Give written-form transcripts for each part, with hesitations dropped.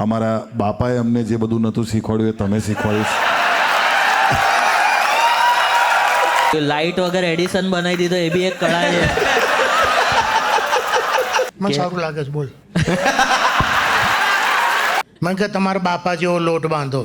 અમારા બાપાએ અમને જે બધું નહોતું શીખવાડ્યું એ તમે શીખવાડીશ. લાઇટ વગર એડિશન બનાવી દીધો એ બી એક કળા છે. મને સારું લાગે છે. બોલ. મને કે તમારા બાપા જેવો લોટ બાંધો.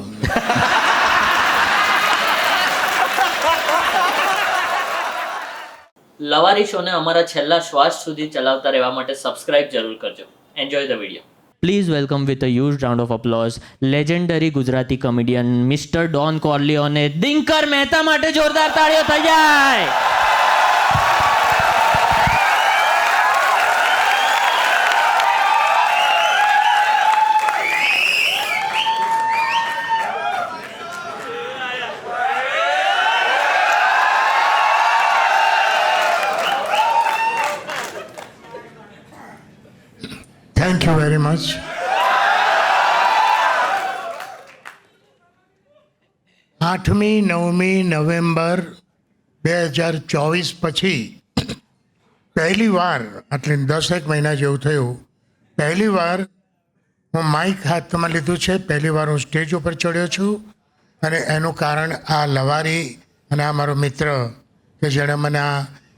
લવારી શોને અમારા છેલ્લા શ્વાસ સુધી ચલાવતા રહેવા માટે સબસ્ક્રાઇબ જરૂર કરજો. Enjoy the video. Please welcome with a huge round of applause legendary Gujarati comedian mister Don Corleone Dinkar Mehta માટે જોરદાર તાળીઓ થઈ જાય. Thank you very much. આઠમી 9મી નવેમ્બર 2024 પછી પહેલી વાર, એટલે 10 મહિના જેવું થયું, પહેલી વાર હું માઇક હાથમાં લીધું છે. પહેલી વાર હું સ્ટેજ ઉપર ચડ્યો છું અને એનું કારણ આ લવારી અને આ મારો મિત્ર કે જેણે મને આ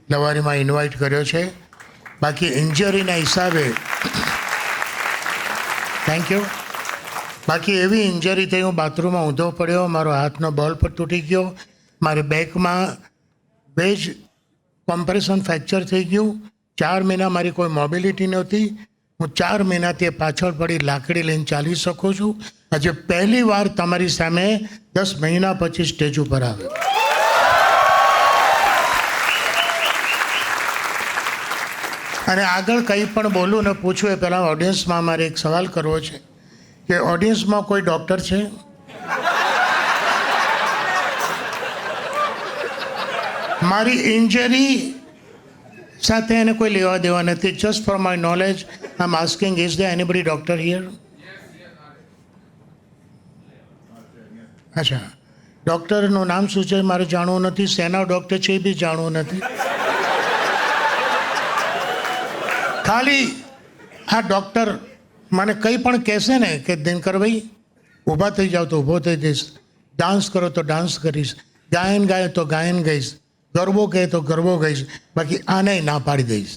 લવારીમાં ઇન્વાઇટ કર્યો છે. બાકી ઇન્જરીના હિસાબે થેન્ક યુ. બાકી એવી ઇન્જરી થઈ, હું બાથરૂમમાં ઊંધો પડ્યો, મારો હાથનો બોલ પર તૂટી ગયો, મારી બેકમાં બે જ કોમ્પ્રેશન ફ્રેક્ચર થઈ ગયું. 4 મહિના મારી કોઈ મોબિલિટી નહોતી. હું 4 મહિનાથી પાછળ પડી લાકડી લઈને ચાલી શકું છું. આજે પહેલી વાર તમારી સામે 10 મહિના પછી સ્ટેજ ઉપર આવ્યો. અને આગળ કંઈ પણ બોલું ને પૂછું એ પહેલાં ઓડિયન્સમાં મારે એક સવાલ કરવો છે કે ઓડિયન્સમાં કોઈ ડૉક્ટર છે? મારી ઇન્જરી સાથે એને કોઈ લેવા દેવા નથી. Just for my knowledge I am asking, is there anybody doctor here? અચ્છા, ડૉક્ટરનું નામ શું છે મારે જાણવું નથી. શેના ડૉક્ટર છે એ બી જાણવું નથી. ખાલી આ ડૉક્ટર મને કંઈ પણ કહેશે ને કે દિનકરભાઈ ઊભા થઈ જાઓ તો ઊભો થઈ જઈશ, ડાન્સ કરો તો ડાન્સ કરીશ, ગાયન ગાય તો ગાયન ગઈશ, ગરબો કહે તો ગરબો ગઈશ, બાકી આને ના પાડી દઈશ.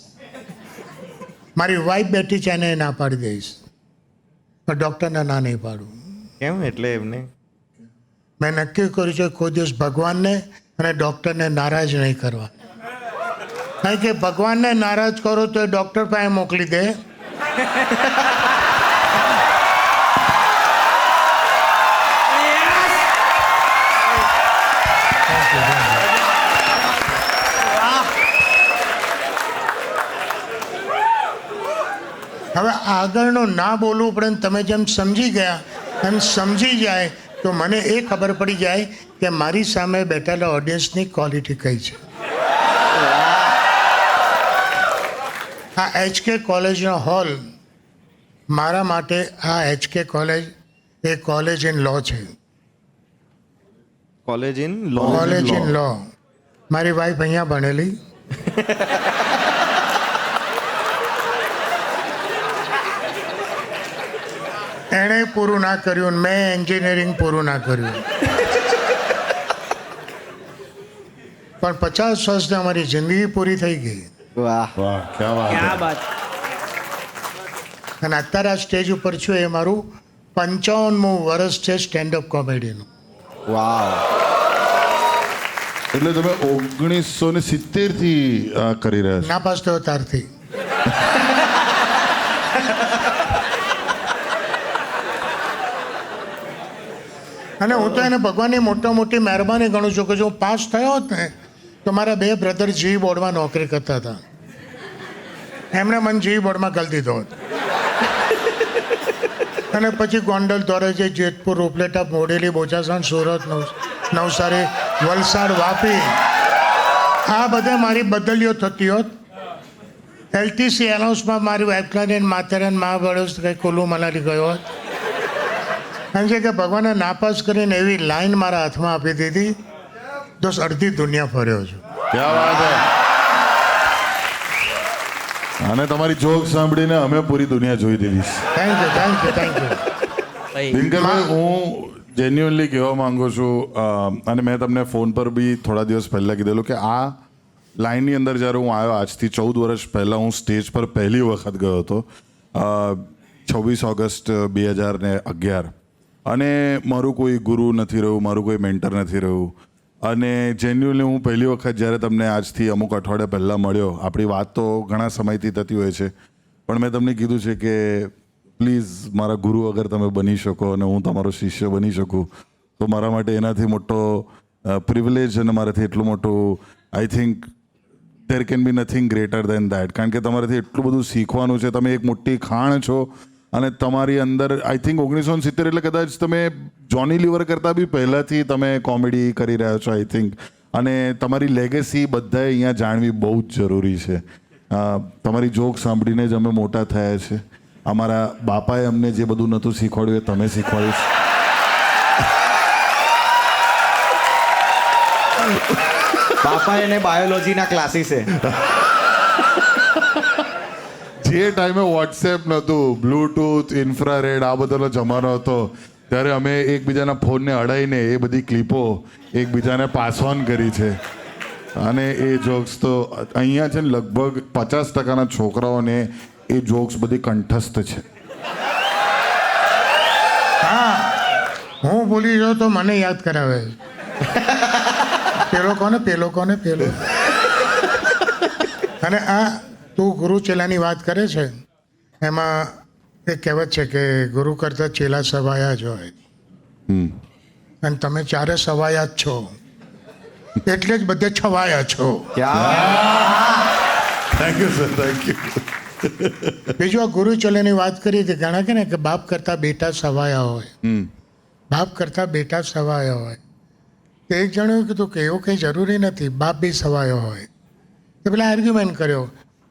મારી વાઈફ બેઠી છે એને ના પાડી દઈશ, પણ ડૉક્ટરને ના નહીં પાડું. કેમ? એટલે એમને મેં નક્કી કર્યું છે કોઈ દિવસ ભગવાનને અને ડૉક્ટરને નારાજ નહીં કરવા. કારણ કે ભગવાનને નારાજ કરો તો એ ડૉક્ટર પાસે મોકલી દે. હવે આગળનું ના બોલવું પડે ને તમે જેમ સમજી ગયા એમ સમજી જાય તો મને એ ખબર પડી જાય કે મારી સામે બેઠેલા ઓડિયન્સની ક્વોલિટી કઈ છે. આ HK કોલેજનો હોલ મારા માટે, આ HK કોલેજ એ કોલેજ ઇન લો છે. College in college in law. મારી વાઈફ અહીંયા ભણેલી. એણે પૂરું ના કર્યું, મેં એન્જિનિયરિંગ પૂરું ના કર્યું, પણ 50 વર્ષની અમારી જિંદગી પૂરી થઈ ગઈ. વાહ વાહ, ક્યાં વાત. અને અત્યારે આ સ્ટેજ ઉપર છું એ મારું 55મું વર્ષ છે સ્ટેન્ડઅપ કોમેડીનું. વાહ. એટલે તમે 1970 થી આ કરી રહ્યા છો? ના પાસ થયો તારથી. અને હું તો એને ભગવાનની મોટી મહેરબાની ગણું છું કે જો હું પાસ થયો હોત ને તો મારા 2 બ્રધર જી બોર્ડમાં નોકરી કરતા હતા. એમણે મને જી બોર્ડમાં કરી દીધો હતો. અને પછી ગોંડલ, ધોરાજી, જેતપુર, ઉપલેટા, મોડેલી, બોચાસણ, સુરત, નવસારી, વલસાડ, વાપી, આ બધે મારી બદલીઓ થતી હોત. LTC એનાઉન્સમાં મારી વાઇફલાઇન માથેરાન મહાબળેશ્વર કંઈ કુલ્લુ મનાલી ગયો હોત. કારણ કે ભગવાને નાપાસ કરીને એવી લાઈન મારા હાથમાં આપી દીધી તો અડધી દુનિયા ફર્યો છું. ક્યાં વાત હે. અને તમારી જોક સાંભળીને અમે પૂરી દુનિયા જોઈ દીધી. Thank you. ભાઈ દિનકરભાઈ, હું જેન્યુઅનલી કહેવા માંગુ છું અને મેં તમને ફોન પર બી થોડા દિવસ પહેલાં કીધેલું કે આ લાઇનની અંદર જ્યારે હું આવ્યો આજથી 14 વર્ષ પહેલાં હું સ્ટેજ પર પહેલી વખત ગયો હતો 26 ઓગસ્ટ 2011 અને મારું કોઈ ગુરુ નથી રહ્યું, મારું કોઈ મેન્ટર નથી રહ્યું અને જેન્યુઅલી હું પહેલી વખત જ્યારે તમને આજથી અમુક અઠવાડિયા પહેલાં મળ્યો, આપણી વાત તો ઘણા સમયથી થતી હોય છે, પણ મેં તમને કીધું છે કે પ્લીઝ મારા ગુરુ અગર તમે બની શકો અને હું તમારો શિષ્ય બની શકું તો મારા માટે એનાથી મોટો પ્રિવિલેજ અને મારાથી એટલું મોટું I think there can be nothing greater than that. કારણ કે તમારાથી એટલું બધું શીખવાનું છે. તમે એક મોટી ખાણ છો અને તમારી અંદર આઈ થિંક 1970 એટલે કદાચ તમે જોની લીવર કરતાં બી પહેલાંથી તમે કોમેડી કરી રહ્યા છો આઈ થિંક. અને તમારી લેગેસી બધાએ અહીંયા જાણવી બહુ જ જરૂરી છે. તમારી જોક સાંભળીને જ અમે મોટા થયા છે. અમારા બાપાએ અમને જે બધું નહોતું શીખવાડ્યું એ તમે શીખવાડ્યું છે. બાપા એને બાયોલોજીના ક્લાસીસ છે. જે ટાઈમે વોટ્સએપ નહોતું, બ્લૂટૂથ, ઇન્ફ્રારેડ આ બધાનો જમાનો હતો ત્યારે અમે એકબીજાના ફોનને અડાઈને એ બધી ક્લિપો એકબીજાને પાસ ઓન કરી છે. અને એ જોક્સ તો અહીંયા છે ને લગભગ 50% છોકરાઓને એ જોક્સ બધી કંઠસ્થ છે. હા, હું ભૂલી જાઉં તો મને યાદ કરાવે. પેલો કોને અને આ તું ગુરુ ચેલાની વાત કરે છે, એમાં એક કહેવત છે કે ગુરુ કરતાં ચેલા સવાયા જ હોય. અને તમે ચારે સવાયા જ છો એટલે જ બધે છવાયા છો. Thank you sir, thank you. બીજું આ ગુરુ ચેલાની વાત કરી હતી, ઘણા કે ને કે બાપ કરતાં બેટા સવાયા હોય, બાપ કરતાં બેટા સવાયા હોય. તો એક જણે કીધું કે એવું કંઈ જરૂરી નથી, બાપ બી સવાયો હોય. તો પેલા આર્ગ્યુમેન્ટ કર્યો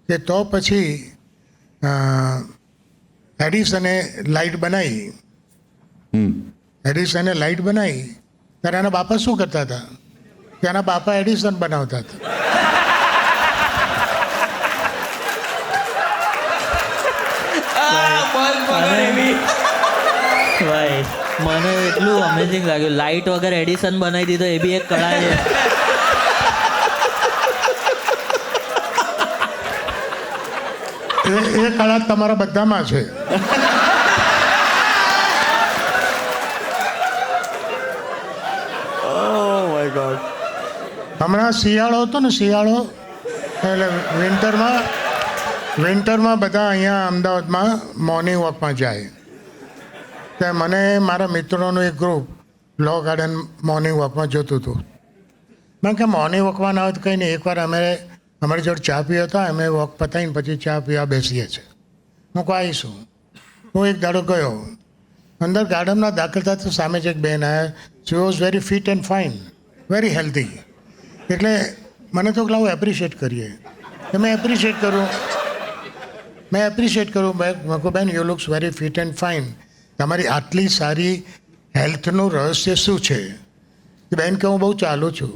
કે તો પછી એડિસને લાઇટ બનાવી, ત્યારે એના બાપા શું કરતા હતા કે એના બાપા એડિસન બનાવતા હતા. ભાઈ મને એટલું અમેઝિંગ લાગ્યું. લાઇટ વગર એડિશન બનાવી દીધો એ બી એક કળા છે. એ કળા તમારા બધામાં છે. હમણાં શિયાળો હતો ને, શિયાળો એટલે વિન્ટરમાં બધા અહીંયા અમદાવાદમાં મોર્નિંગ વોકમાં જાય. તે મને મારા મિત્રોનું એક ગ્રુપ લો ગાર્ડન મોર્નિંગ વોકમાં જતું હતું. મેં કે મોર્નિંગ વોકમાં ના હોય તો કંઈ નહીં, એકવાર અમારી જોડે ચા પીવા હતા, અમે વોક પતાવીને પછી ચા પીવા બેસીએ છીએ. હું કહું આવીશું. હું એક દાડો ગયો, અંદર ગાર્ડનમાં દાખલ થતા તો સામે જ એક બેન આવ્યા. She was very fit and fine, very healthy. એટલે મને તો લાવું એપ્રિશિએટ કરીએ. મેં એપ્રિશિએટ કરું મેં કહું બેન you looks very fit and fine, તમારી આટલી સારી હેલ્થનું રહસ્ય શું છે? બેન કે હું બહુ ચાલું છું.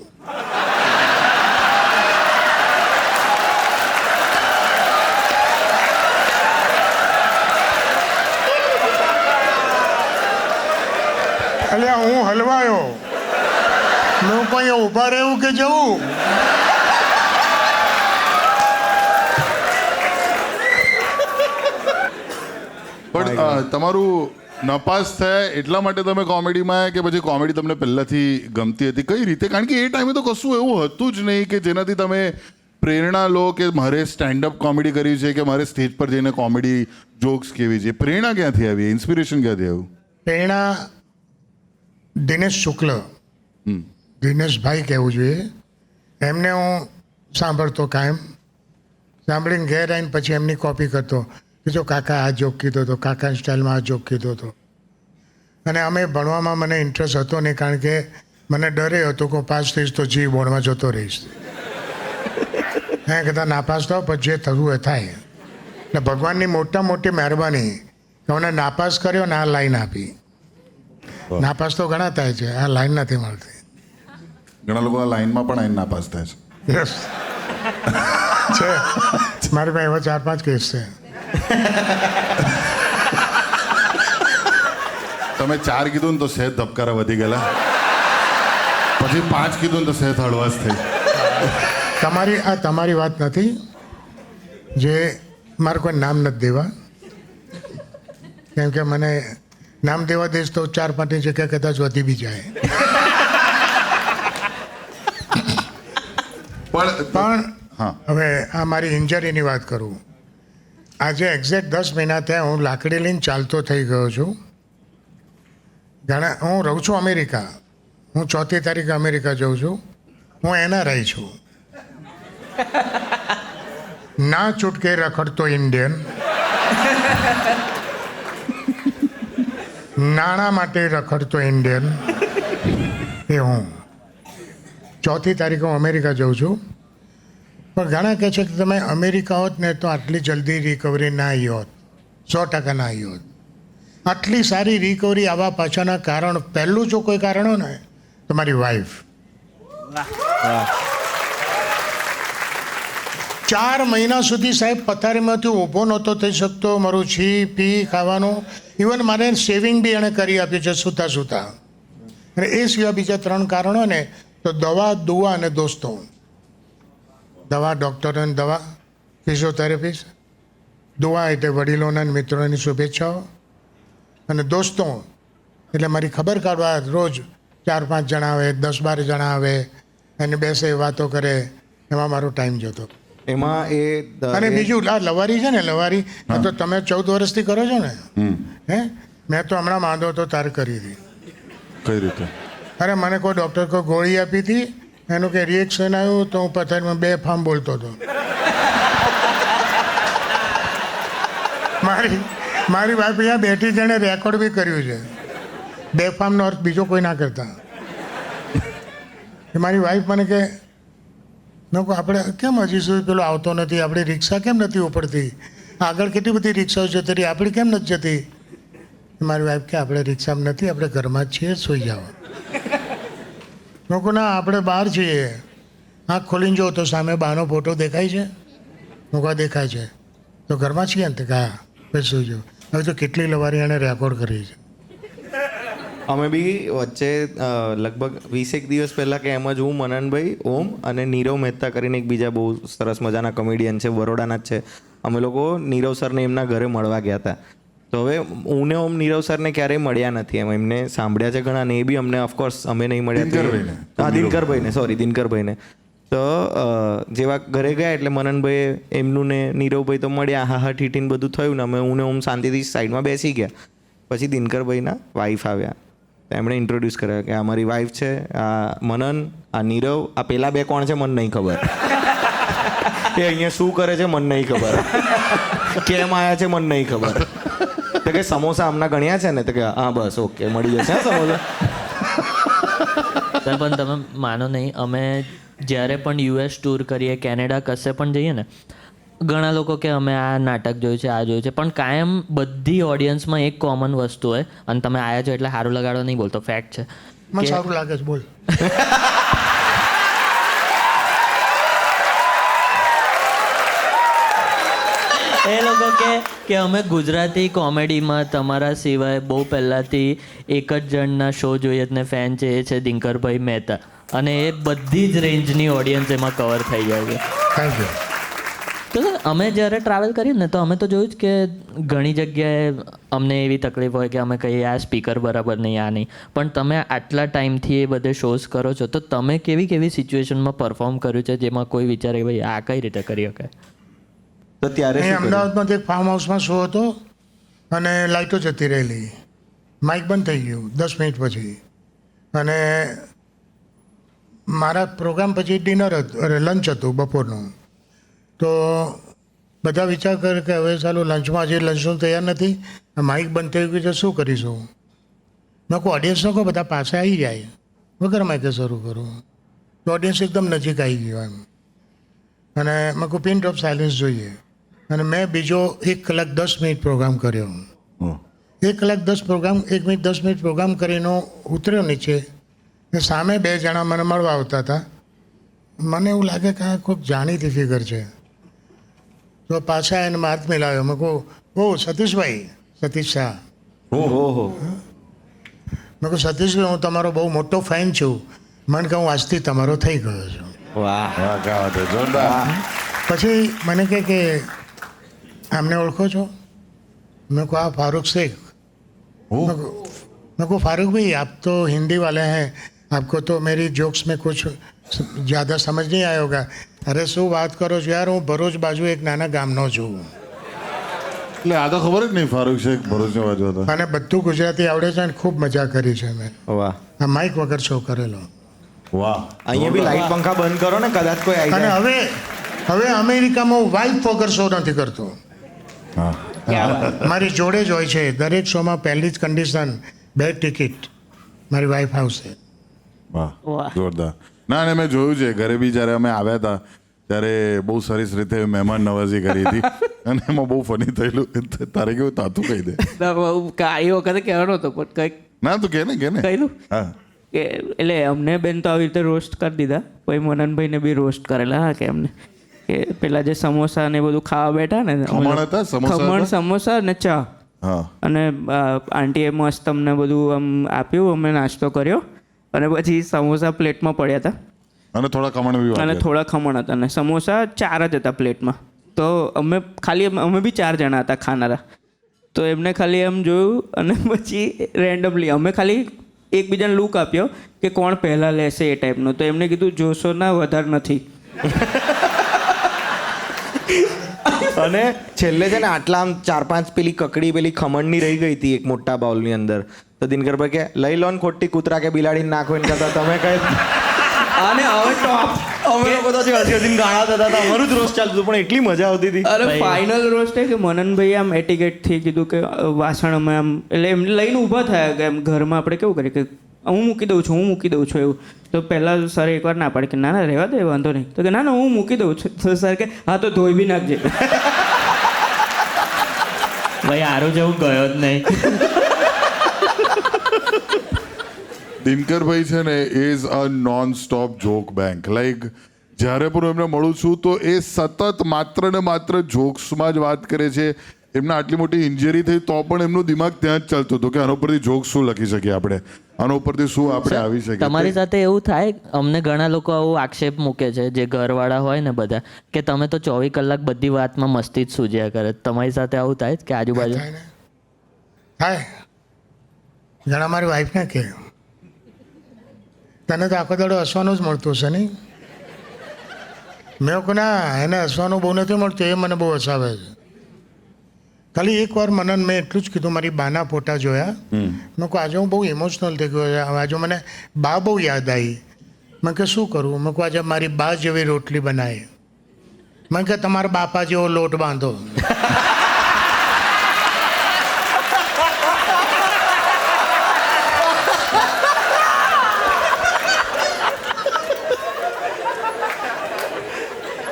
એટલે હું હલવાયો. મેં કોઈ ઊભા રહેવું કે જવું? પણ તમારું નપાસ થયા એટલા માટે તમે કોમેડીમાં આવ્યા કે પછી કોમેડી તમને પહેલાંથી ગમતી હતી? કઈ રીતે? કારણ કે એ ટાઈમે તો કશું એવું હતું જ નહીં કે જેનાથી તમે પ્રેરણા લો કે મારે સ્ટેન્ડઅપ કોમેડી કરવી છે કે મારે સ્ટેજ પર જઈને કોમેડી જોક્સ કેવી છે. પ્રેરણા ક્યાંથી આવી? ઇન્સ્પિરેશન ક્યાંથી આવ્યું? પ્રેરણા દિનેશ શુક્લ, દિનેશભાઈ કહેવું જોઈએ, એમને હું સાંભળતો કાયમ. સાંભળીને ઘેર આવીને પછી એમની કોપી કરતો કે જો કાકા આ જોક કીધો હતો, કાકાની સ્ટાઇલમાં આ જોક કીધો હતો. અને અમે ભણવામાં મને ઇન્ટરેસ્ટ હતો નહીં, કારણ કે મને ડરે હતો કે હું પાસ થઈશ તો જી બોર્ડમાં જતો રહીશ. હે કદાચ નાપાસ થાવ પછી જે થવું એ થાય. એટલે ભગવાનની મોટી મહેરબાની કે મને નાપાસ કર્યો ને આ લાઈન આપી. નાપાસ તો ઘણા થાય છે, આ લાઈન નથી મળતી. ઘણા લોકો આ લાઈનમાં પણ આવીને નાપાસ થાય છે. યસ છે, મારી પાસે એવા 4-5 કેસ છે. તમે 4 કીધું ને તો સહેજ ધબકારા વધી ગયેલા, પછી 5 કીધું ને તો સહેજ હળવાશ થઈ. તમારી વાત નથી, જે મારે કોઈ નામ નથી દેવા, કેમ કે મને નામ દેવા દઈશ તો 4-5ની જગ્યા કદાચ વધી બી જાય. પણ હા. હવે આ મારી ઇન્જરીની વાત કરું. આજે એક્ઝેક્ટ 10 મહિના થયા હું લાકડી લઈને ચાલતો થઈ ગયો છું. હું રહું છું અમેરિકા. હું 4મી તારીખે અમેરિકા જાઉં છું. હું એના રહી છું. ના છૂટકે રખડતો ઇન્ડિયન, નાણાં માટે રખડતો ઇન્ડિયન, એ હું 4મી તારીખે હું અમેરિકા જાઉં છું. પણ ઘણા કહે છે કે તમે અમેરિકા હોત ને તો આટલી જલ્દી રિકવરી ના આવી હોત, 100% ના આવી હોત. આટલી સારી રિકવરી આવવા પાછળના કારણ, પહેલું જો કોઈ કારણ હોય ને તો મારી વાઈફ. 4 મહિના સુધી સાહેબ પથારીમાંથી ઊભો નહોતો થઈ શકતો. મારું છી પી ખાવાનું, ઇવન મારે સેવિંગ બી એણે કરી આપ્યું છે સૂતા સૂતા. અને એ સિવાય બીજા 3 કારણો ને તો દવા, દુઆ અને દોસ્તો. દવા ડૉક્ટરોની દવા, ફિઝિયોથેરાપિસ્ટ, દુઆ એટલે વડીલોના અને મિત્રોની શુભેચ્છાઓ, અને દોસ્તો એટલે મારી ખબર કાઢવા રોજ 4-5 જણા આવે, 10-12 જણા આવે અને બેસે, વાતો કરે, એમાં મારો ટાઈમ જતો. એમાં એ અને બીજું આ લવારી છે ને, લવારી આ તો તમે 14 વર્ષથી કરો છો ને. હે, મેં તો હમણાં માંદો તો તાર કરી હતી. કઈ રીતે? અરે મને કોઈ ડૉક્ટર કોઈ ગોળી આપી હતી, એનું કે રિએક્શન આવ્યું તો હું પથારીમાં 2 ફાર્મ બોલતો હતો. મારી વાઈફ અહીંયા બેઠી છે, એણે રેકોર્ડ બી કર્યું છે. 2 ફાર્મનો અર્થ બીજો કોઈ ના કરતા. મારી વાઈફ મને કે મેં આપણે કેમ હજી સુધી પેલો આવતો નથી, આપણી રિક્ષા કેમ નથી ઉપડતી, આગળ કેટલી બધી રિક્ષાઓ જતી રહી, આપણી કેમ નથી જતી. મારી વાઈફ કે આપણે રિક્ષામાં નથી, આપણે ઘરમાં જ છીએ, સૂઈ જાઓ. લોકો ના, આપણે બહાર છીએ, આંખ ખોલીને જો તો સામે બહારનો ફોટો દેખાય છે. હું કહા દેખાય છે તો ઘરમાં છીએ ને, તે કહા પછી સૂઈ જાઓ. હવે તો કેટલી લવારી એણે રેકોર્ડ કરી છે. અમે બી વચ્ચે લગભગ 20 દિવસ પહેલાં કે એમ જ હું, મનનભાઈ, ઓમ અને નીરવ મહેતા કરીને એક બીજા બહુ સરસ મજાના કોમેડિયન છે, બરોડાના જ છે. અમે લોકો નીરવ સરને એમના ઘરે મળવા ગયા હતા. તો હવે હું ને ઓમ નીરવ સરને ક્યારેય મળ્યા નથી, એમ એમને સાંભળ્યા છે ઘણા ને, એ બી અમને ઓફકોર્સ અમે નહીં મળ્યા. હા, દિનકરભાઈને. તો જેવા ઘરે ગયા એટલે મનનભાઈ એમનું ને નીરવભાઈ તો મળ્યા, હા હા ઠીઠીને બધું થયું ને અમે હું ને ઓમ શાંતિથી સાઈડમાં બેસી ગયા. પછી દિનકરભાઈના વાઈફ આવ્યા, એમણે ઇન્ટ્રોડ્યુસ કર્યા કે આ મારી વાઈફ છે, આ મનન, આ નીરવ, આ પેલા 2 કોણ છે મને નહીં ખબર, એ અહીંયા શું કરે છે મને નહીં ખબર, કેમ આવ્યા છે મને નહીં ખબર. તો કે સમોસા આમના ગણ્યા છે ને, તો કે હા બસ ઓકે મળી જશે સમોસા. પણ તમે માનો નહીં, અમે જ્યારે પણ US ટૂર કરીએ, કેનેડા કશે પણ જઈએ ને, ઘણા લોકો કે અમે આ નાટક જોયું છે, આ જોયું છે, પણ કાયમ બધી ઓડિયન્સમાં એક કોમન વસ્તુ હોય, અને તમે આવ્યા છો એટલે સારું લગાડો નહીં બોલતો, ફેક્ટ છે. મને સારું લાગે છે, બોલ. એ લોકો કે અમે ગુજરાતી કોમેડીમાં તમારા સિવાય બહુ પહેલાંથી એક જ જણના શો જોઈએ ને ફેન છે, એ છે દિનકરભાઈ મહેતા, અને એ બધી જ રેન્જની ઓડિયન્સ એમાં કવર થઈ જાય છે. Thank you. તો અમે જ્યારે ટ્રાવેલ કરીએ ને તો અમે તો જોયું જ કે ઘણી જગ્યાએ અમને એવી તકલીફ હોય કે અમે કહીએ આ સ્પીકર બરાબર નહીં, આ નહીં, પણ તમે આટલા ટાઈમથી એ બધે શોઝ કરો છો, તો તમે કેવી કેવી સિચ્યુએશનમાં પરફોર્મ કર્યું છે જેમાં કોઈ વિચારે કે ભાઈ આ કઈ રીતે કરી શકાય? તો ત્યારે અહીં અમદાવાદમાં એક ફાર્મ હાઉસમાં શો હતો અને લાઇટો જતી રહેલી, માઇક બંધ થઈ ગયું 10 મિનિટ પછી, અને મારા પ્રોગ્રામ પછી ડિનર હતું, લંચ હતું બપોરનું. તો બધા વિચાર કરે કે હવે ચાલો લંચમાં આજે લંચનું તૈયાર નથી, માઇક બંધ થઈ ગયું છે, શું કરીશું? મેં કહું ઓડિયન્સનો કહો બધા પાસે આવી જાય, વગર માઇકે શરૂ કરું. તો ઓડિયન્સ એકદમ નજીક આવી ગયો એમ, અને મેં કહું પિન ડ્રોપ સાયલેન્સ જોઈએ. અને મેં બીજો 1 કલાક 10 મિનિટ પ્રોગ્રામ કર્યો. 1 કલાક 1 મિનિટ 10 મિનિટ પ્રોગ્રામ કરીને ઉતર્યો નીચે, ને સામે 2 જણા મને મળવા આવતા હતા. મને એવું લાગે કે આ કોઈક જાણીતી ફિગર છે, તો પાછા એને હાથ મિલાવ્યો. મેં કહું ઓ સતીશભાઈ, સતીશ શાહ. ઓહો. મેં કહું સતીશભાઈ હું તમારો બહુ મોટો ફેન છું. મને કહું આજથી તમારો થઈ ગયો છું. વાહ વાહ, ક્યાં વાત છે, જોરદાર. પછી મને કહે કે આમને ઓળખો છો? મેં કહું આ फारूक शेख. ઓહ, मैं को फारूक भाई आप तो हिंदी वाले हैं, आपको तो मेरी जोक्स में कुछ ज़्यादा समझ नहीं आया होगा. अरे શું વાત કરો છો યાર, હું ભરૂચ બાજુ એક નાના ગામનો છું એટલે આ તો ખબર જ નહીં ફારૂક શેખ ભરૂચની બાજુ હતા. અને બધું ગુજરાતી આવડે છે અને ખૂબ મજા કરી છે મેં. વાહ આ માઇક વગર શો કરેલો. વાહ, અહીંયા બી લાઈટ પંખા બંધ કરો ને કદાચ કોઈ આવી અને જાય. હવે અમેરિકામાં વાઇફ વગર શો નથી કરતો. હા, મારી જોડે જ હોય છે દરેક શોમાં. પહેલી જ કન્ડિશન 2 ટિકિટ મારી વાઇફ આવશે. વાહ, વાહ. જોરદાર. ના, અને મેં જોયું છે ઘરે બી જ્યારે અમે આવ્યા હતા ત્યારે બહુ સરસ રીતે મહેમાન નવાજી કરી હતી અને એમાં બહુ ફની થયેલું. તારે કેવું તાતું કહી દે. એ વખતે કહેવાનો હતો પણ કંઈક ના, તું કે ને કહી દઉં હા, કે એટલે અમને બેન તો આવી રીતે રોસ્ટ કરી દીધા. પછી મનનભાઈને બી રોસ્ટ કરેલા. હા કે એમને કે પેલા જે સમોસા ને બધું ખાવા બેઠા ને ખમણ હતા, સમોસા ખમણ હતા? સમોસા ને ચા. હા, અને આંટીએ મસ્ત અમને બધું આમ આપ્યું. અમે નાસ્તો કર્યો અને પછી સમોસા પ્લેટમાં પડ્યા હતા અને થોડા કમણ બી અને વાગ્યા. થોડા ખમણ હતા અને સમોસા 4 જ હતા પ્લેટમાં. તો અમે બી 4 જણા હતા ખાનારા. તો એમને ખાલી એમ જોયું અને પછી રેન્ડમલી અમે ખાલી એકબીજાને લુક આપ્યો કે કોણ પહેલાં લેશે એ ટાઈપનું. તો એમને કીધું જોશો ના, વધારે નથી. અને છેલ્લે છે ને આટલા આમ 4-5 પેલી કકડી પેલી ખમણની રહી ગઈ હતી એક મોટા બાઉલની અંદર. તો દિનકરભાઈ કે લઈ લો ને ખોટી કૂતરા કે બિલાડીને નાખો એને કરતા તમે કઈ. અને હવે ટોપ અમે લોકો તો હજી હસીને ગાળા થતા હતા. અમારું જ રોસ્ટ ચાલતું પણ એટલી મજા આવતી હતી. અરે ફાઇનલ રોસ્ટ કે મનનભાઈ આમ એટીકેટથી કીધું કે વાસણ અમે આમ એટલે એમને લઈને ઊભા થયા કે એમ ઘરમાં આપણે કેવું કરીએ કે હું મૂકી દઉં છું એવું. તો પહેલાં સર એકવાર ના પાડે કે ના ના રહેવા દે, વાંધો નહીં. તો કે ના ના હું મૂકી દઉં છું. તો સર કે હા તો ધોઈ બી નાખજે. ભાઈ આરું જેવું ગયો જ નહીં. દિનકરભાઈ છે ને is a non stop joke bank. Like જ્યારે પણ હું એમને મળું છું તો એ સતત માત્ર ને માત્ર જોક્સમાં જ વાત કરે છે. એમને આટલી મોટી ઇન્જરી થઈ તો પણ એમનું દિમાગ ત્યાં જ ચાલતું હતું કે આના ઉપરથી જોક શું લખી શકીએ આપણે, આના ઉપરથી શું આપણે આવી શકીએ. તમારી સાથે એવું થાય? અમને ઘણા લોકો આવો આક્ષેપ મૂકે છે જે ઘરવાળા હોય ને બધા, કે તમે તો 24 કલાક બધી વાતમાં મસ્તી જ સૂજ્યા કરે. તમારી સાથે આવું થાય કે આજુબાજુ? થાય ને, થાય. ઘણા મારી વાઈફને કહે તને તો આખો દાડો હસવાનું જ મળતું હશે નહીં. મેં કહું ના, એને હસવાનું બહુ નથી મળતું, એ મને બહુ હસાવે છે. ખાલી એકવાર મનન મેં એટલું જ કીધું, મારી બાના ફોટા જોયા. મેં કહું આજે હું બહુ ઇમોશનલ થઈ ગયો. આજે મને બા બહુ યાદ આવી. મેં કે શું કરું? મેં કહું આજે મારી બા જેવી રોટલી બનાવી. મેં કે તમારા બાપા જેવો લોટ બાંધો.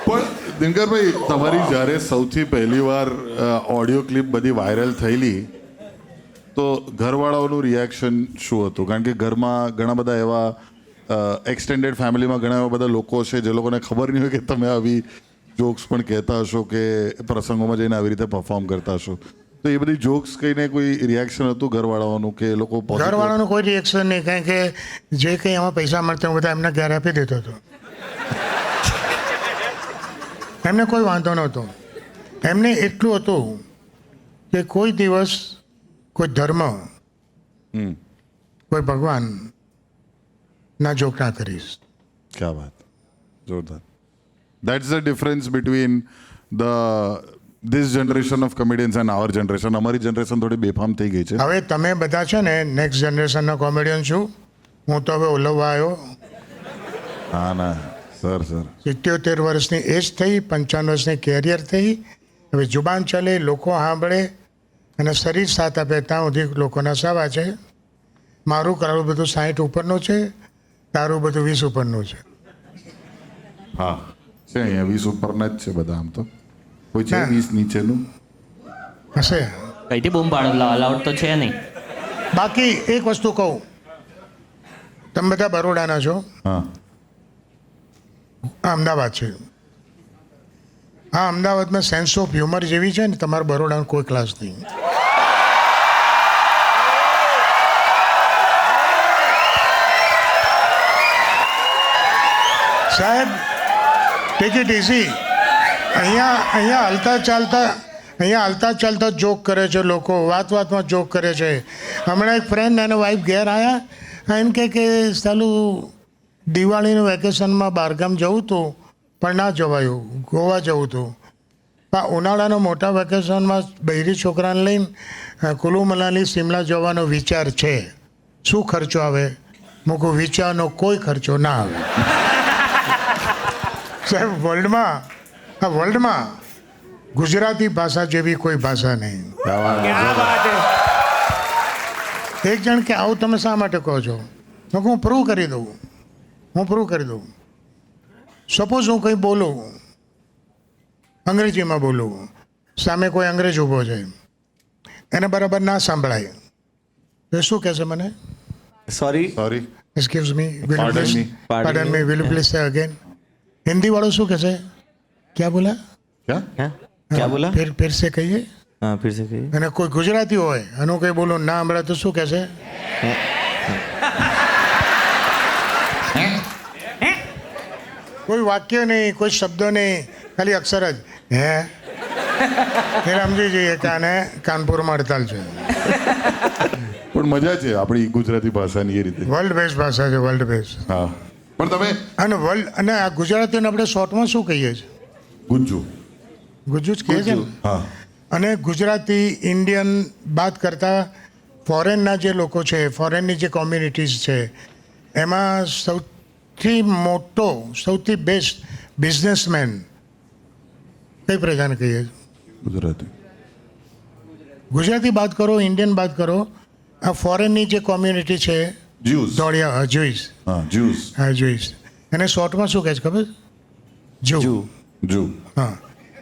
પણ દિનકરભાઈ, તમારી જ્યારે સૌથી પહેલી વાર ઓડિયો ક્લિપ બધી વાયરલ થયેલી તો ઘરવાળાઓનું રિએક્શન શું હતું? કારણ કે ઘરમાં ઘણા બધા એવા એક્સટેન્ડેડ ફેમિલીમાં ઘણા એવા બધા લોકો છે જે લોકોને ખબર નહીં હોય કે તમે આવી જોક્સ પણ કહેતા હશો કે પ્રસંગોમાં જઈને આવી રીતે પરફોર્મ કરતા હશો. તો એ બધી જોક્સ કહીને કોઈ રિએક્શન હતું ઘરવાળાઓનું કે લોકો positive? ઘરવાળાનું કોઈ રિએક્શન નહીં, કારણ કે જે કંઈ એમાં પૈસા મળતા હું બધા એમના ઘરે આપી દેતો હતો. એમને કોઈ વાંધો નહોતો. એમને એટલું હતું કે કોઈ દિવસ કોઈ ધર્મ, કોઈ ભગવાન ના જોક ના કરીશ. ક્યાં વાત, જોરદાર. That's the difference between this generation of comedians and our generation. અમારી જનરેશન થોડી બેફામ થઈ ગઈ છે. હવે તમે બધા છે ને નેક્સ્ટ જનરેશનના કોમેડિયન છું. હું તો હવે ઓલવવા આવ્યો. હા ના સર 77 વર્ષની એજ થઈ, 55 વર્ષની કેરિયર થઈ. હવે જુબાન ચાલે, લોકો સાંભળે અને શરીર સાથ આપે ત્યાં સુધી લોકોના સવા છે. મારું કરાવું બધું 60 ઉપરનું છે, તારું બધું 20 ઉપરનું છે. હા છે, અહીંયા 20 ઉપરના જ છે બધા. આમ તો કોઈ છે ના. 20 નીચેનું? હશે. કઈથી બૂમ પાડો? અલાઉડ તો છે નહીં. બાકી એક વસ્તુ કહું, તમે બધા બરોડાના છો, હા, આ અમદાવાદ છે. આ અમદાવાદમાં સેન્સ ઓફ હ્યુમર જેવી છે ને તમારા બરોડાનો કોઈ ક્લાસ નહીં. સાહેબ ટેક ઇટ ઇઝી. અહીંયા હાલતા ચાલતા જોક કરે છે લોકો, વાતમાં જોક કરે છે. હમણાં એક ફ્રેન્ડ અને વાઈફ ઘેર આવ્યા, એમ કે સાલું દિવાળીનું વેકેશનમાં બહારગામ જવું હતું પણ ના જવાયું, ગોવા જવું હતું. પણ ઉનાળાના મોટા વેકેશનમાં બૈરી છોકરાને લઈને કુલુ મનાલી શિમલા જવાનો વિચાર છે. શું ખર્ચો આવે? મૂકું વિચારનો કોઈ ખર્ચો ના આવે. સાહેબ વર્લ્ડમાં ગુજરાતી ભાષા જેવી કોઈ ભાષા નહીં. એક જણ કે આવું તમે શા માટે કહો છો? હું પ્રૂવ કરી દઉં. સપોઝ હું કંઈ બોલું, અંગ્રેજીમાં બોલું, સામે કોઈ અંગ્રેજ ઊભો છે, એને બરાબર ના સંભળાય તો શું કહેશે મને? Sorry. Excuse me, Pardon me. Will you please સે અગેન? હિન્દી વાળો શું કહેશે? ક્યાં બોલા? ક્યાં બોલા? ફિર સે કહીએ. હા, ફિર સે કહીએ. અને કોઈ ગુજરાતી હોય અને હું કંઈ બોલું ના સંભળાય તો શું કહેશે? કોઈ વાક્ય નહીં, કોઈ શબ્દ નહીં, ખાલી અક્ષર જ હે. એટલે સમજી જઈએ કે આને કાનપુરમાં હડતાલ છે. પણ મજા છે આપણી ગુજરાતી ભાષાની એ રીતે. વર્લ્ડ બેસ્ટ ભાષા છે, વર્લ્ડ બેસ્ટ. હા, પણ તમે અને આ ગુજરાતીને આપણે શોર્ટમાં શું કહીએ છીએ? ગુજ્જુ. ગુજ્જુ જ કહીએ છીએ ને. હા, અને ગુજરાતી ઇન્ડિયન બાદ કરતાં ફોરેનના જે લોકો છે, ફોરેનની જે કોમ્યુનિટીઝ છે, એમાં સૌથી બેસ્ટ બિઝનેસમેન કઈ પ્રજાને કહીએ? ગુજરાતી બાદ કરો, ઇન્ડિયન બાદ કરો, આ ફોરેનની જે કોમ્યુનિટી છે, જ્યુસ. જ્યુઈસ. હા, જ્યુસ. હા, જ્યુઈસ. એને શોર્ટમાં શું કહે છે ખબર? જુ. હા,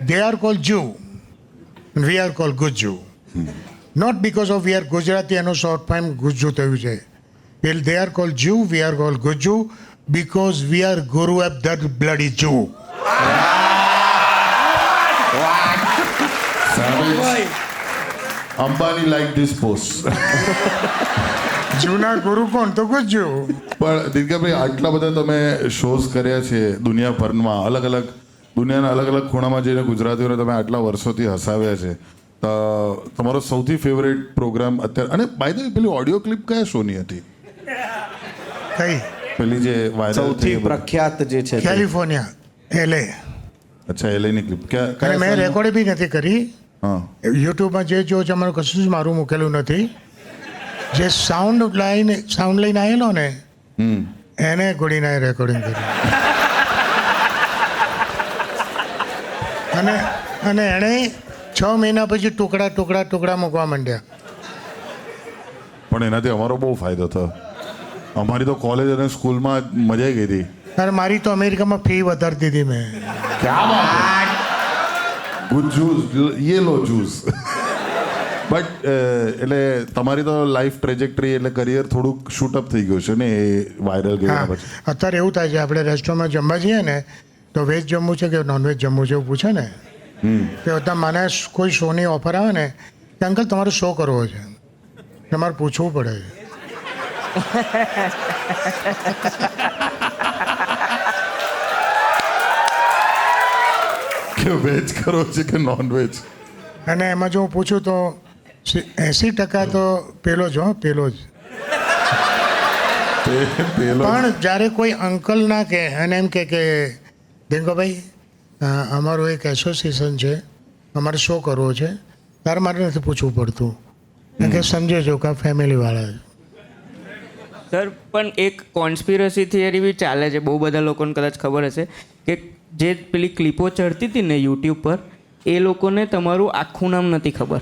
they are called Jew and we are called Gujju. Not because of we are Gujarati એનો શોર્ટ ફોર્મ ગુજ્જુ થયું છે. They are called Jew, we are called Gujju because we are Guru of that bloody Jew. Ambani like this post. જૂના ગુરુ કોણ? તો ગુજ્જુ. પણ દીર્ઘાભાઈ, આટલા બધા તમે શોઝ કર્યા છે દુનિયાભરમાં, દુનિયાના અલગ અલગ ખૂણામાં જઈને ગુજરાતીઓને તમે આટલા વર્ષોથી હસાવ્યા છે. તો તમારો સૌથી ફેવરેટ પ્રોગ્રામ અત્યારે, અને બાય ધ વે પેલી ઓડિયો ક્લિપ કયા શોની હતી? કઈ? પેલી જે વાયરલ સૌથી પ્રખ્યાત જે છે તે. California, LA. અચ્છા, એલની ક્લિપ અને કયા? મેં રેકોર્ડ બી નથી કરી. હા, યુટ્યુબમાં જે જો છે અમારું કશું જ મારું મૂકેલું નથી. જે સાઉન્ડ લઈને આવેલો ને એને ગોળીને રેકોર્ડિંગ કર્યું. અને એણે 6 મહિના પછી ટુકડા મૂકવા માંડ્યા. પણ એનાથી અમારો બહુ ફાયદો થયો. અમારી તો કોલેજ અને સ્કૂલમાં મજા આવી ગઈ હતી. અરે મારી તો અમેરિકામાં ફી વધારી દીધી મેં. ગુડ જ્યુસ, ये लो જ્યુસ. બટ એટલે તમારી તો લાઈફ ટ્રેજેક્ટરી એટલે કરિયર થોડુંક શૂટઅપ થઈ ગયું છે ને એ વાયરલ ગયા પછી. અત્યારે એવું થાય છે, આપણે રેસ્ટોરન્ટમાં જમવા જઈએ ને તો વેજ જમવું છે કે નોનવેજ જમવું છે એવું પૂછે ને, કે મને કોઈ શોની ઓફર આવે ને કે અંકલ તમારો શો કરવો છે, તમારે પૂછવું પડે. કે વેજ કરો છે કે નોન વેજ? અને એમાં જો હું પૂછું તો 80% તો પેલો જ. પણ જ્યારે કોઈ અંકલ ના કહે અને એમ કે દેંગોભાઈ અમારું એક એસોસિએશન છે, અમારે શો કરવો છે, તારે મારે નથી પૂછવું પડતું, કારણ કે સમજે છો કે ફેમિલીવાળા. સર પણ એક કોન્સ્પિરસી થિયરી બી ચાલે છે, બહુ બધા લોકોને કદાચ ખબર હશે કે જે પેલી ક્લિપો ચડતી હતી ને યુટ્યુબ પર, એ લોકોને તમારું આખું નામ નથી ખબર.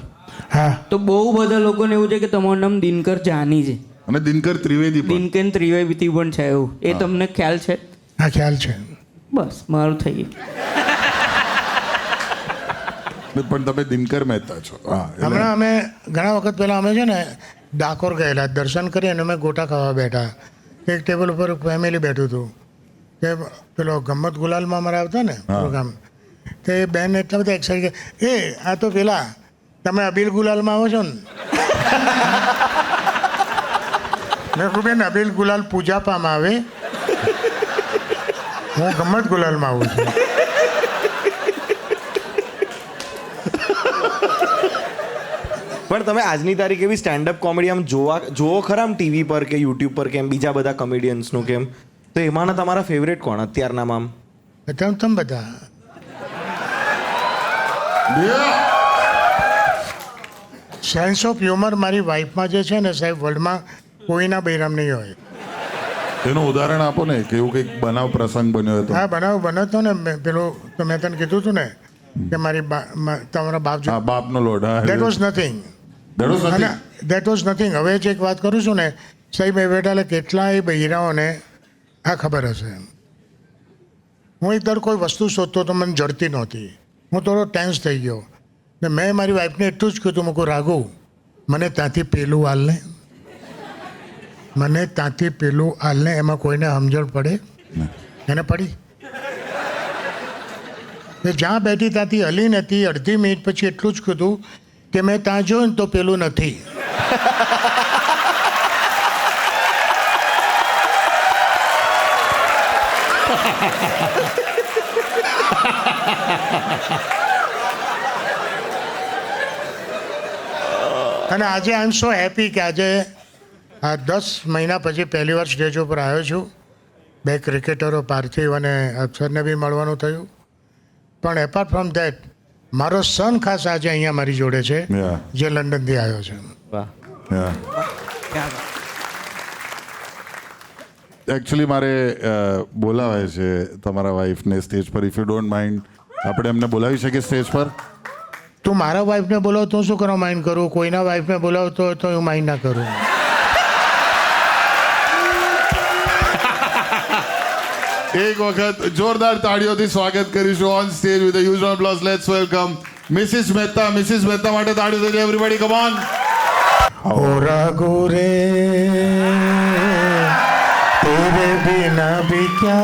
હા, તો બહુ બધા લોકોને એવું છે કે તમારું નામ દિનકર જાની છે અને દિનકર ત્રિવેદી પણ. દિનકર ત્રિવેદી પણ છે એવું. એ તમને ખ્યાલ છે? હા, ખ્યાલ છે. બસ મારું થઈ ગયું. પણ તમે દિનકર મહેતા છો. હા, હમણાં અમે ઘણા વખત પહેલાં અમે છે ને ડાકોર ગયેલા, દર્શન કરી અને અમે ગોટા ખાવા બેઠા. એક ટેબલ ઉપર ફેમિલી બેઠું હતું, કે પેલો ગમ્મત ગુલાલમાં અમારા આવતા ને પ્રોગ્રામ, તે બેન એટલા બધા એક્સાઇટ કે આ તો પેલા તમે અબીલ ગુલાલમાં આવો છો ને. મેં કહું બેન, અબીલ ગુલાલ પૂજા પામ આવે, હું ગમત ગુલાલમાં આવું છું. પણ તમે આજની તારીખ એવી સ્ટેન્ડઅપ કોમેડી આમ જોવો ખરા આમ ટીવી પર કે યુટ્યુબ પર કે એમ બીજા બધા કોમેડિયન્સનું કેમ તો એમાંના તમારા ફેવરેટ કોણ અત્યારના આમ? તમે બધા સેન્સ ઓફ હ્યુમર મારી વાઈફમાં જે છે ને સાહેબ, વર્લ્ડમાં કોઈના બૈરામ નહીં હોય. એનું ઉદાહરણ આપો ને કે એવું કંઈક બનાવ પ્રસંગ બન્યો હતો. હા, બન્યો હતો ને પેલું તો મેં તને કીધું હતું ને કે તમારા બાપ હા, બાપનો લોટ. હા, that was nothing. That was nothing. That was nothing. હવે જ એક વાત કરું છું ને સાહેબ, એ બેટા કેટલાય બૈરાઓને આ ખબર હશે. હું એક દર કોઈ વસ્તુ શોધતો તો મને જડતી નહોતી. હું થોડો ટેન્સ થઈ ગયો ને મેં મારી વાઈફને એટલું જ કીધું, મૂકું રાઘુ મને ત્યાંથી પેલું હાલને, મને ત્યાંથી પેલું હાલને. એમાં કોઈને સમજણ પડે? એને પડી. એ જ્યાં બેઠી ત્યાંથી હલી નથી. અડધી મિનિટ પછી એટલું જ કીધું કે મેં ત્યાં જોયું ને તો પેલું નથી. અને આજે આઈ એમ સો હેપી કે આજે 10 મહિના પછી પહેલી વાર સ્ટેજ ઉપર આવ્યો છું. 2 ક્રિકેટરો પાર્થિવ અને અક્ષરને બી મળવાનું થયું. પણ એપાર્ટ ફ્રોમ ધેટ મારો સન ખાસ આજે અહીંયા મારી જોડે છે, Yeah. જે લંડનથી આવ્યો છે. વાહ. એકચ્યુઅલી મારે બોલાવાય છે તમારા વાઈફને સ્ટેજ પર. ઇફ યુ ડોન્ટ માઇન્ડ આપણે એમને બોલાવી શકીએ સ્ટેજ પર? તું મારા વાઈફને બોલાવ તો શું કરવા માઇન્ડ કરું? કોઈના વાઈફને બોલાવતો હોય તો હું માઇન્ડ ના કરું. એક વખત જોરદાર તાળીઓથી સ્વાગત કરીશું on stage with a huge round of applause. Let's welcome Mrs Mehta. Mrs Mehta માટે તાળીઓ થઈ જાય એવરીબોડી, કમ ઓન. ओ राघु रे तेरे बिना भी क्या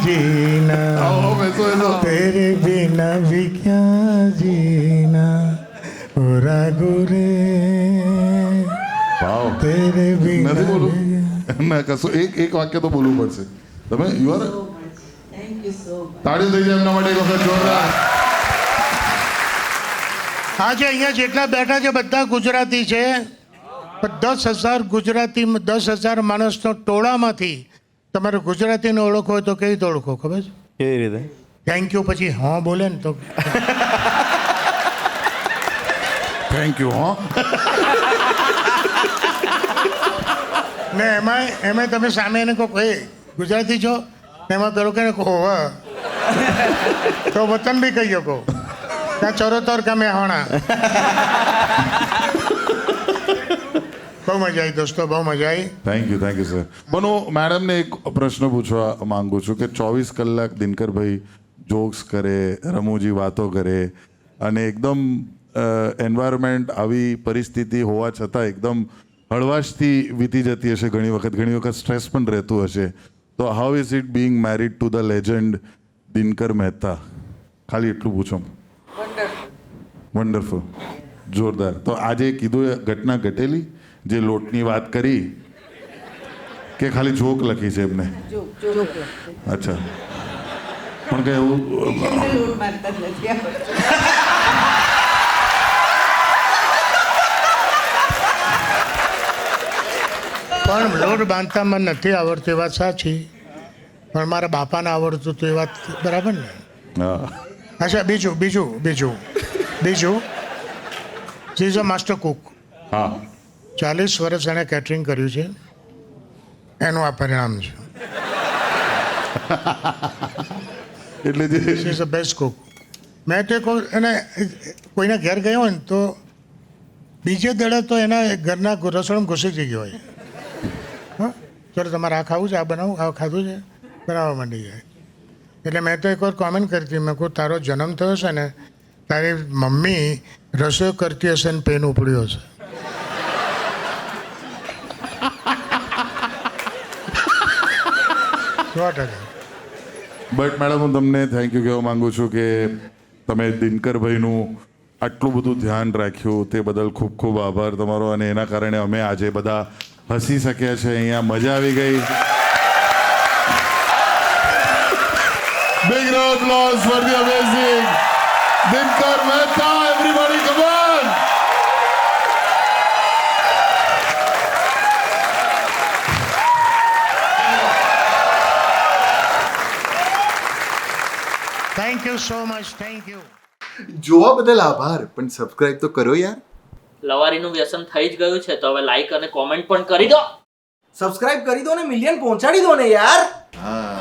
जीना, આવો બેસો બેસો. तेरे बिना भी क्या जीना, ओ राघु रे વાવ. तेरे નથી बिना. બોલું ના કશું. એક વાક્ય તો બોલવું પડશે. તમે યુ આર તાળીઓ થઈ જાય એમના માટે એક વખત જોરદાર. આજે અહીંયા જેટલા બેઠા છે બધા ગુજરાતી છે. 10,000 ગુજરાતી, 10,000 માણસનો ટોળામાંથી તમારે ગુજરાતીને ઓળખો હોય તો કેવી રીતે ઓળખો ખબર છે? કેવી રીતે? થેન્ક યુ પછી હા બોલે ને તો. Thank you. હો ને એમાં તમે સામે એને કહો એ ગુજરાતી છો ને એમાં પેલો કે કહો તો વતન બી કહી શકો ત્યાં ચરોતર કામે હોણા. બહુ મજા આવી દોસ્તો, બહુ મજા આવી. Thank you sir. પણ હું મેડમને એક પ્રશ્ન પૂછવા માંગુ છું કે 24 કલાક દિનકરભાઈ જોક્સ કરે, રમૂજી વાતો કરે અને એકદમ એન્વાયરમેન્ટ આવી પરિસ્થિતિ હોવા છતાં એકદમ હળવાશથી વીતી જતી હશે. ઘણી વખત સ્ટ્રેસ પણ રહેતું હશે. તો how is it being married to the legend Dinkar Mehta? ખાલી એટલું પૂછો. વન્ડરફુલ. જોરદાર. તો આજે કીધું એ ઘટના ઘટેલી જે લોટની વાત કરી કે ખાલી જોક લખી છે એમને? અચ્છા. પણ કે એવું પણ લોટ બાંધતા મને નથી આવડતું એ વાત સાચી, પણ મારા બાપાને આવડતું હતું એ વાત બરાબર ને? હા. અચ્છા, બીજું she is a master cook. હા. 40 વર્ષ એણે કેટરિંગ કર્યું છે, એનું આ પરિણામ છે. એટલે જે she is a best cook. મેં તો એને કોઈના ઘેર ગયો હોય ને તો બીજે દડે તો એના ઘરના રસોડામાં ઘૂસી જઈ ગયો હોય. હા, ચલો તમારે આ ખાવું છે, આ બનાવું, આ ખાધું છે, બનાવવા માંડી જાય. એટલે મેં તો એકવાર કોમેન્ટ કરી હતી, મેં કહું તારો જન્મ થયો છે ને તારી મમ્મી રસોઈ કરતી હશે ને પેન ઉપડ્યો હશે. બટ મેડમ હું તમને થેન્ક યુ કહેવા માંગુ છું કે તમે દિનકરભાઈનું આટલું બધું ધ્યાન રાખ્યું તે બદલ ખૂબ ખૂબ આભાર તમારો. અને એના કારણે અમે આજે બધા હસી શક્યા છે. અહીંયા મજા આવી ગઈ. applause for the amazing Dinkar Mehta. Everybody, come on! Thank you so much, thank you. જોવા બદલ આભાર, પણ સબસ્ક્રાઇબ તો કરો યાર. લવારીનું વ્યસન થઈ જ ગયું છે તો હવે લાઈક અને કોમેન્ટ પણ કરી દો. સબસ્ક્રાઇબ કરી દો ને મિલિયન પહોંચાડી દો ને યાર. હા